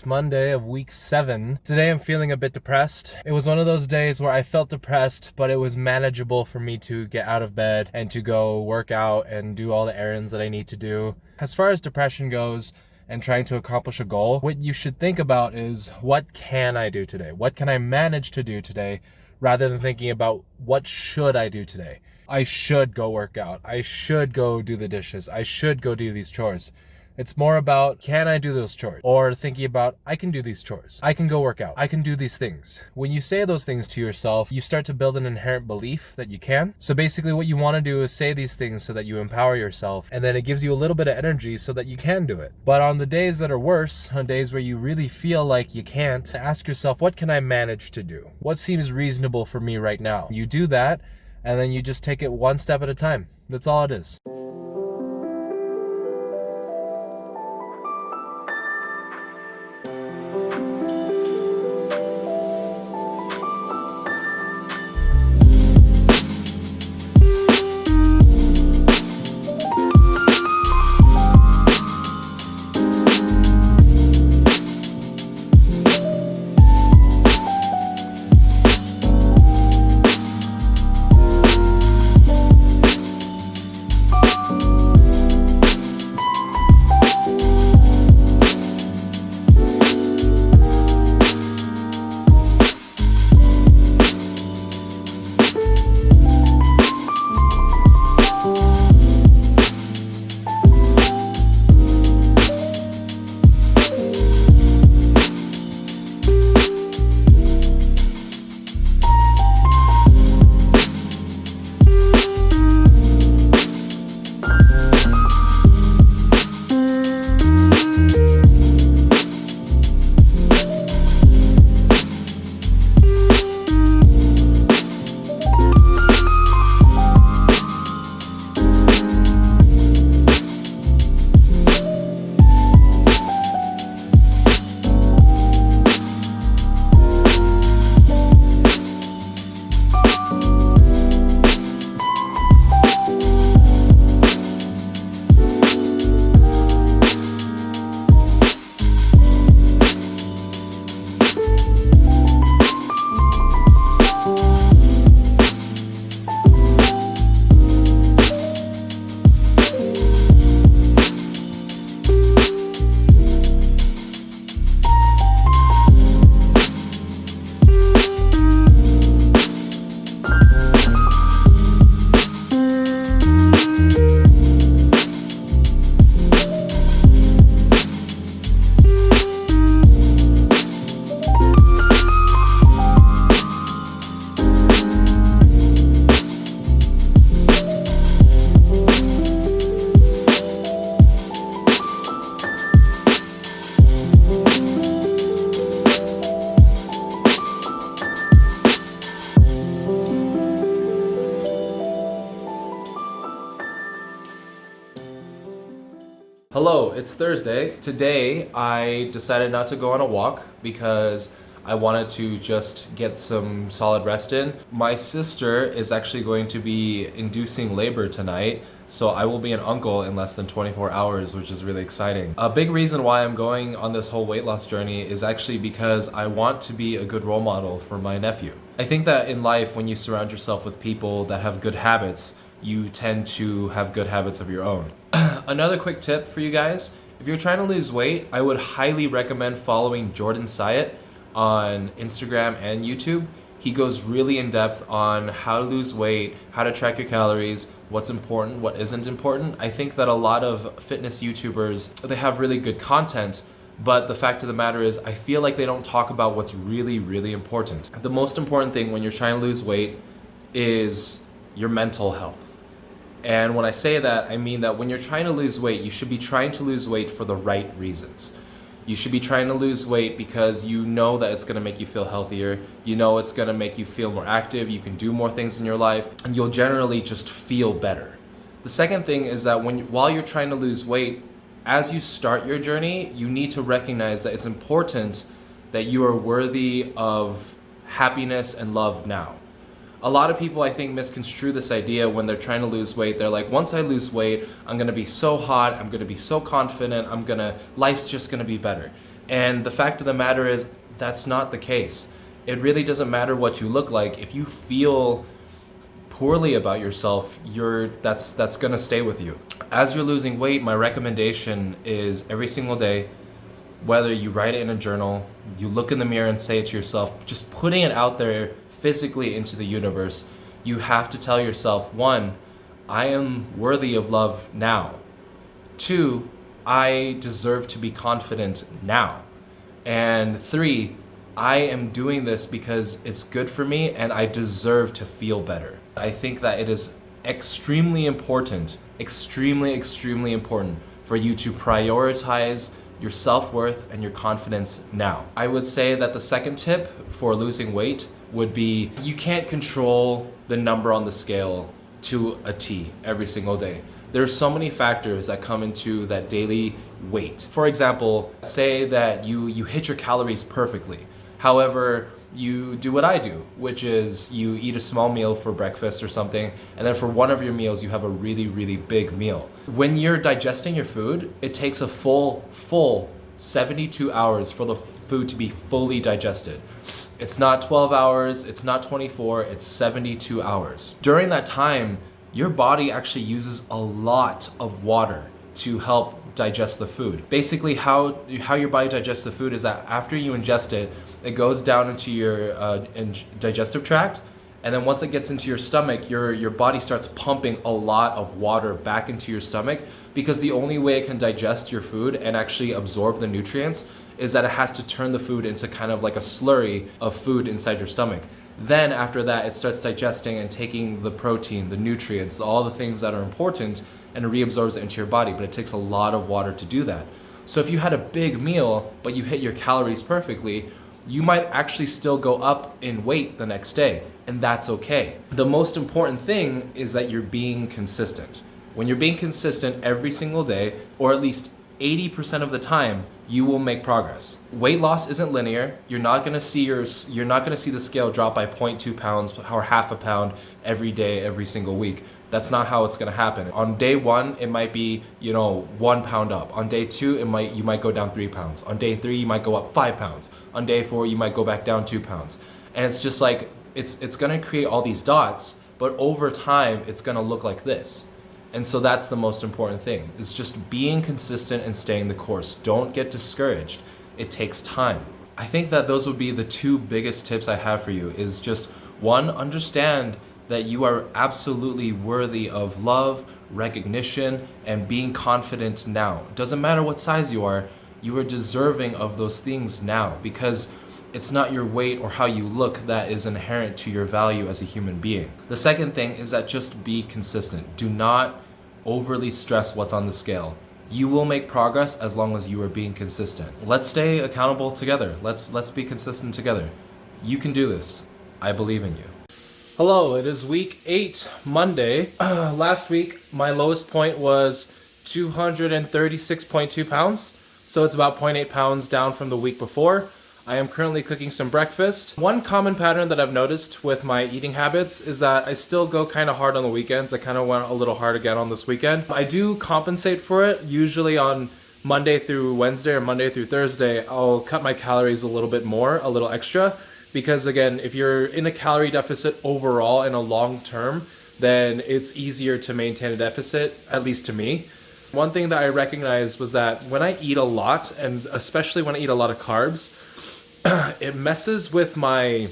It's Monday of week 7. Today I'm feeling a bit depressed. It was one of those days where I felt depressed, but it was manageable for me to get out of bed and to go work out and do all the errands that I need to do. As far as depression goes and trying to accomplish a goal, what you should think about is, what can I do today? What can I manage to do today? Rather than thinking about, what should I do today? I should go work out. I should go do the dishes. I should go do these chores. It's more about, can I do those chores? Or thinking about, I can do these chores. I can go work out. I can do these things. When you say those things to yourself, you start to build an inherent belief that you can. So basically what you want to do is say these things so that you empower yourself, and then it gives you a little bit of energy so that you can do it. But on the days that are worse, on days where you really feel like you can't, ask yourself, what can I manage to do? What seems reasonable for me right now? You do that, and then you just take it one step at a time. That's all it is. Hello, it's Thursday. Today I decided not to go on a walk because I wanted to just get some solid rest in. My sister is actually going to be inducing labor tonight, so I will be an uncle in less than 24 hours, which is really exciting. A big reason why I'm going on this whole weight loss journey is actually because I want to be a good role model for my nephew. I think that in life, when you surround yourself with people that have good habits, you tend to have good habits of your own. Another quick tip for you guys, if you're trying to lose weight, I would highly recommend following Jordan Syatt on Instagram and YouTube. He goes really in depth on how to lose weight, how to track your calories, what's important, what isn't important. I think that a lot of fitness YouTubers, they have really good content, but the fact of the matter is, I feel like they don't talk about what's really, really important. The most important thing when you're trying to lose weight is your mental health. And when I say that, I mean that when you're trying to lose weight, you should be trying to lose weight for the right reasons. You should be trying to lose weight because you know that it's going to make you feel healthier. You know it's going to make you feel more active. You can do more things in your life, and you'll generally just feel better. The second thing is that while you're trying to lose weight, as you start your journey, you need to recognize that it's important that you are worthy of happiness and love now. A lot of people, I think, misconstrue this idea when they're trying to lose weight. They're like, once I lose weight, I'm gonna be so hot, I'm gonna be so confident, life's just gonna be better. And the fact of the matter is, that's not the case. It really doesn't matter what you look like. If you feel poorly about yourself, that's gonna stay with you. As you're losing weight, my recommendation is every single day, whether you write it in a journal, you look in the mirror and say it to yourself, just putting it out there physically into the universe, you have to tell yourself, 1, I am worthy of love now. 2, I deserve to be confident now. And 3, I am doing this because it's good for me and I deserve to feel better. I think that it is extremely important, extremely important for you to prioritize your self-worth and your confidence now. I would say that the second tip for losing weight would be you can't control the number on the scale to a T every single day. There's so many factors that come into that daily weight. For example, say that you hit your calories perfectly. However, you do what I do, which is you eat a small meal for breakfast or something, and then for one of your meals, you have a really big meal. When you're digesting your food, it takes a full 72 hours for the food to be fully digested. It's not 12 hours, it's not 24, it's 72 hours. During that time, your body actually uses a lot of water to help digest the food. Basically, how your body digests the food is that after you ingest it, it goes down into your digestive tract, and then once it gets into your stomach, your body starts pumping a lot of water back into your stomach, because the only way it can digest your food and actually absorb the nutrients is that it has to turn the food into kind of like a slurry of food inside your stomach. Then after that, it starts digesting and taking the protein, the nutrients, all the things that are important, and it reabsorbs it into your body, but it takes a lot of water to do that. So if you had a big meal, but you hit your calories perfectly, you might actually still go up in weight the next day, and that's okay. The most important thing is that you're being consistent. When you're being consistent every single day, or at least 80% of the time, you will make progress. Weight loss isn't linear. You're not gonna see the scale drop by 0.2 pounds or half a pound every day, every single week. That's not how it's gonna happen. On day 1, it might be 1 pound up. On day 2, you might go down 3 pounds. On day 3, you might go up 5 pounds. On day 4, you might go back down 2 pounds. And it's just like it's gonna create all these dots, but over time, it's gonna look like this. And so that's the most important thing, is just being consistent and staying the course. Don't get discouraged. It takes time. I think that those would be the 2 biggest tips I have for you, is just 1, understand that you are absolutely worthy of love, recognition, and being confident now. It doesn't matter what size you are deserving of those things now, because it's not your weight or how you look that is inherent to your value as a human being. The second thing is that just be consistent. Do not overly stress what's on the scale. You will make progress as long as you are being consistent. Let's stay accountable together. Let's be consistent together. You can do this. I believe in you. Hello, it is week 8, Monday. Last week, my lowest point was 236.2 pounds. So it's about 0.8 pounds down from the week before. I am currently cooking some breakfast. One common pattern that I've noticed with my eating habits is that I still go kind of hard on the weekends. I kind of went a little hard again on this weekend. I do compensate for it. Usually on Monday through Wednesday or Monday through Thursday, I'll cut my calories a little bit more, a little extra. Because again, if you're in a calorie deficit overall in a long term, then it's easier to maintain a deficit, at least to me. One thing that I recognized was that when I eat a lot, and especially when I eat a lot of carbs, it messes with my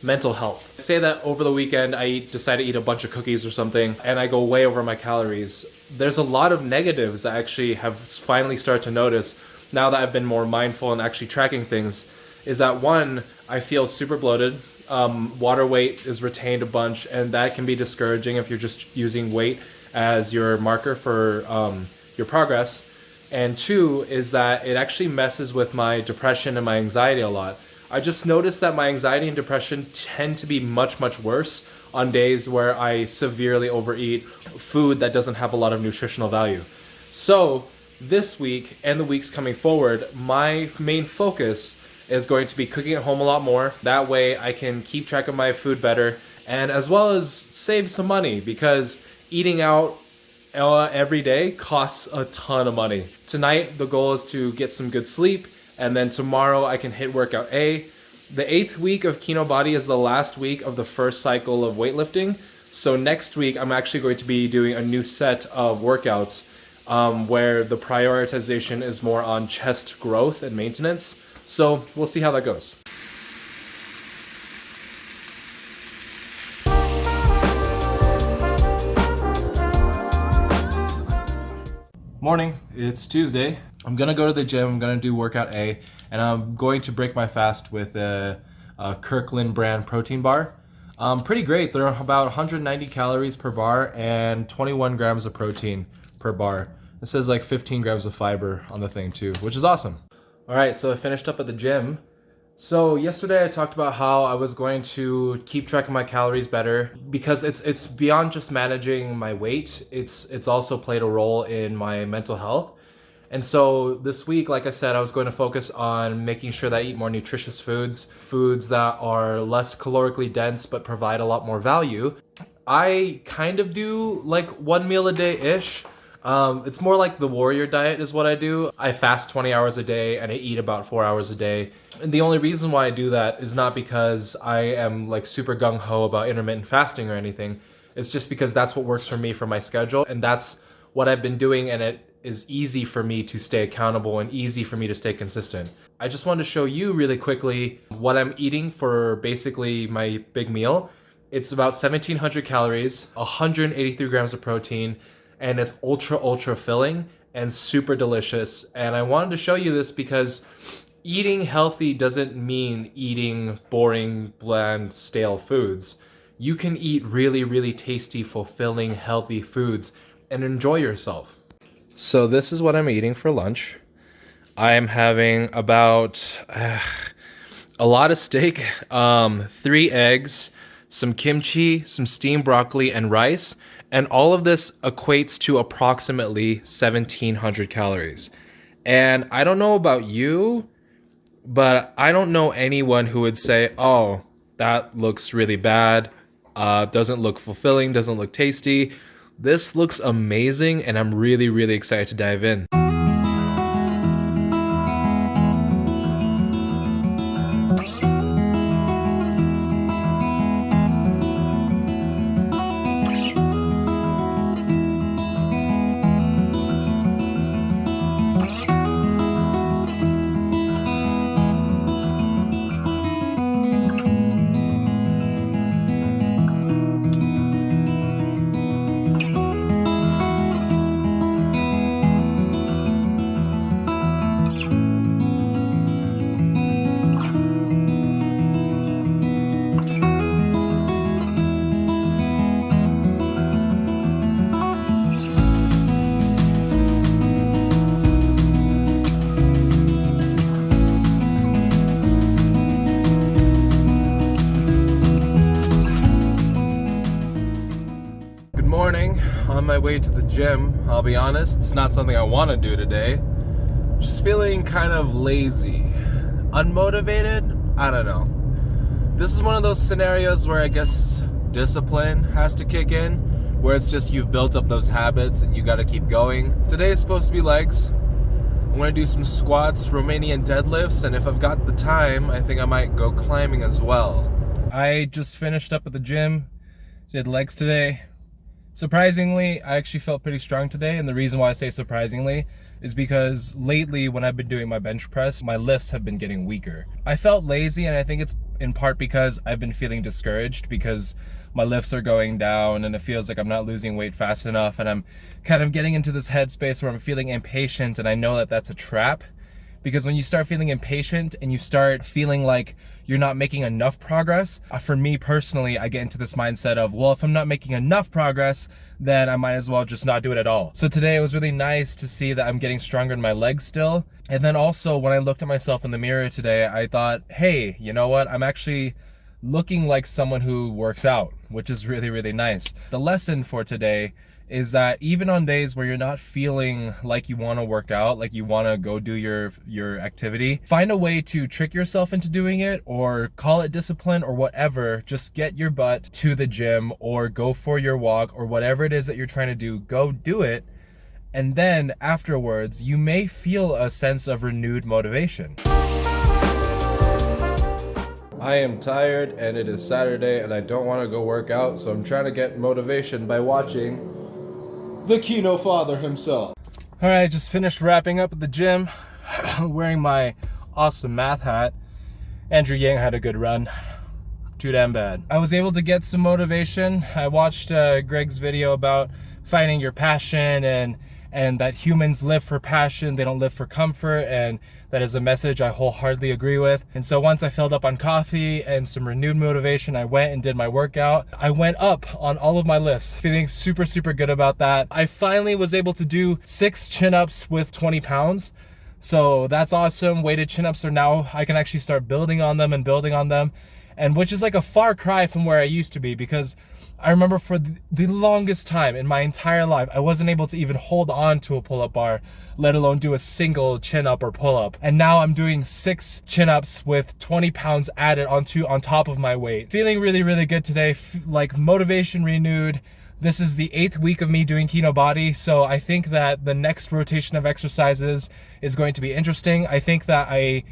mental health. Say that over the weekend I decide to eat a bunch of cookies or something and I go way over my calories. There's a lot of negatives I actually have finally started to notice now that I've been more mindful and actually tracking things, is that 1, I feel super bloated. Water weight is retained a bunch, and that can be discouraging if you're just using weight as your marker for your progress. And 2 is that it actually messes with my depression and my anxiety a lot. I just noticed that my anxiety and depression tend to be much worse on days where I severely overeat food that doesn't have a lot of nutritional value. So this week and the weeks coming forward, my main focus is going to be cooking at home a lot more. That way I can keep track of my food better, and as well as save some money, because eating out every day costs a ton of money. Tonight, the goal is to get some good sleep, and then tomorrow I can hit workout A. The 8th week of Kino Body is the last week of the first cycle of weightlifting. So next week I'm actually going to be doing a new set of workouts where the prioritization is more on chest growth and maintenance. So we'll see how that goes. Morning, it's Tuesday. I'm gonna go to the gym, I'm gonna do workout A, and I'm going to break my fast with a Kirkland brand protein bar. Pretty great, they're about 190 calories per bar and 21 grams of protein per bar. It says like 15 grams of fiber on the thing too, which is awesome. All right, so I finished up at the gym. So yesterday I talked about how I was going to keep track of my calories better because it's beyond just managing my weight. It's also played a role in my mental health. And so this week, like I said, I was going to focus on making sure that I eat more nutritious foods that are less calorically dense but provide a lot more value. I kind of do like one meal a day-ish. It's more like the warrior diet is what I do. I fast 20 hours a day and I eat about 4 hours a day. And the only reason why I do that is not because I am like super gung-ho about intermittent fasting or anything. It's just because that's what works for me for my schedule, and that's what I've been doing, and it is easy for me to stay accountable and easy for me to stay consistent. I just wanted to show you really quickly what I'm eating for basically my big meal. It's about 1,700 calories, 183 grams of protein, and it's ultra filling and super delicious. And I wanted to show you this because eating healthy doesn't mean eating boring, bland, stale foods. You can eat really tasty, fulfilling, healthy foods and enjoy yourself. So this is what I'm eating for lunch. I am having about a lot of steak, 3 eggs, some kimchi, some steamed broccoli, and rice. And all of this equates to approximately 1,700 calories. And I don't know about you, but I don't know anyone who would say, oh, that looks really bad, doesn't look fulfilling, doesn't look tasty. This looks amazing, and I'm really excited to dive in. Morning, on my way to the gym. I'll be honest, it's not something I want to do today. Just feeling kind of lazy, unmotivated. I don't know. This is one of those scenarios where I guess discipline has to kick in, where it's just you've built up those habits and you got to keep going. Today is supposed to be legs. I'm going to do some squats, Romanian deadlifts, and if I've got the time, I think I might go climbing as well. I just finished up at the gym, did legs today. Surprisingly, I actually felt pretty strong today, and the reason why I say surprisingly is because lately when I've been doing my bench press, my lifts have been getting weaker. I felt lazy, and I think it's in part because I've been feeling discouraged because my lifts are going down and it feels like I'm not losing weight fast enough, and I'm kind of getting into this headspace where I'm feeling impatient, and I know that that's a trap. Because when you start feeling impatient and you start feeling like you're not making enough progress, for me personally, I get into this mindset of, well, if I'm not making enough progress, then I might as well just not do it at all. So today it was really nice to see that I'm getting stronger in my legs still. And then also when I looked at myself in the mirror today, I thought, hey, you know what? I'm actually looking like someone who works out, which is really nice. The lesson for today is that even on days where you're not feeling like you want to work out, like you want to go do your activity, find a way to trick yourself into doing it, or call it discipline or whatever. Just get your butt to the gym or go for your walk or whatever it is that you're trying to do, go do it. and then afterwards, you may feel a sense of renewed motivation. I am tired and it is Saturday and I don't want to go work out, so I'm trying to get motivation by watching the Kino Father himself. Alright, just finished wrapping up at the gym, wearing my awesome math hat. Andrew Yang had a good run. Too damn bad. I was able to get some motivation. I watched Greg's video about finding your passion and that humans live for passion, they don't live for comfort, and that is a message I wholeheartedly agree with. And so once I filled up on coffee and some renewed motivation, I went and did my workout. I went up on all of my lifts, feeling super, super good about that. I finally was able to do 6 chin-ups with 20 pounds. So that's awesome. Weighted chin-ups are now, I can actually start building on them, and which is like a far cry from where I used to be, because I remember for the longest time in my entire life, I wasn't able to even hold on to a pull-up bar, let alone do a single chin-up or pull-up. And now I'm doing 6 chin-ups with 20 pounds added on top of my weight. Feeling really, really good today, like motivation renewed. This is the 8th week of me doing Kino Body, so I think that the next rotation of exercises is going to be interesting. I think that I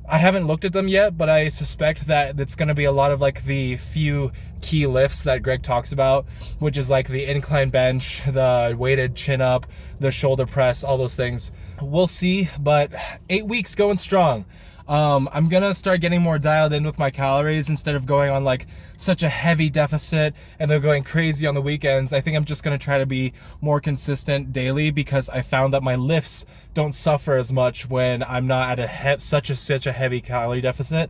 haven't looked at them yet, but I suspect that it's going to be a lot of like the few key lifts that Greg talks about, which is like the incline bench, the weighted chin up, the shoulder press, all those things. We'll see, but 8 weeks going strong. I'm gonna start getting more dialed in with my calories instead of going on like such a heavy deficit and then going crazy on the weekends. I think I'm just gonna try to be more consistent daily, because I found that my lifts don't suffer as much when I'm not at such a heavy calorie deficit.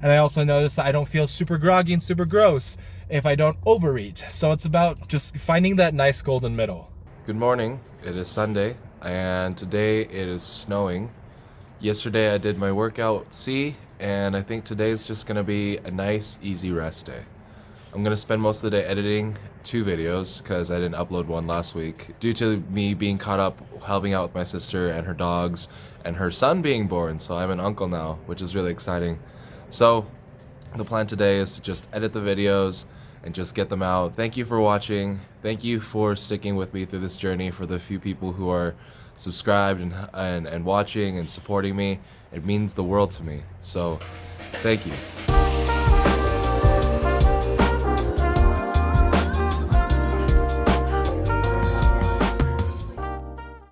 And I also noticed that I don't feel super groggy and super gross if I don't overeat. So it's about just finding that nice golden middle. Good morning. It is Sunday and today it is snowing. Yesterday I did my workout C, and I think today's just gonna be a nice, easy rest day. I'm gonna spend most of the day editing 2 videos because I didn't upload one last week due to me being caught up helping out with my sister and her dogs and her son being born, so I'm an uncle now, which is really exciting. So the plan today is to just edit the videos and just get them out. Thank you for watching. Thank you for sticking with me through this journey. For the few people who are subscribed and watching and supporting me, it means the world to me. So thank you.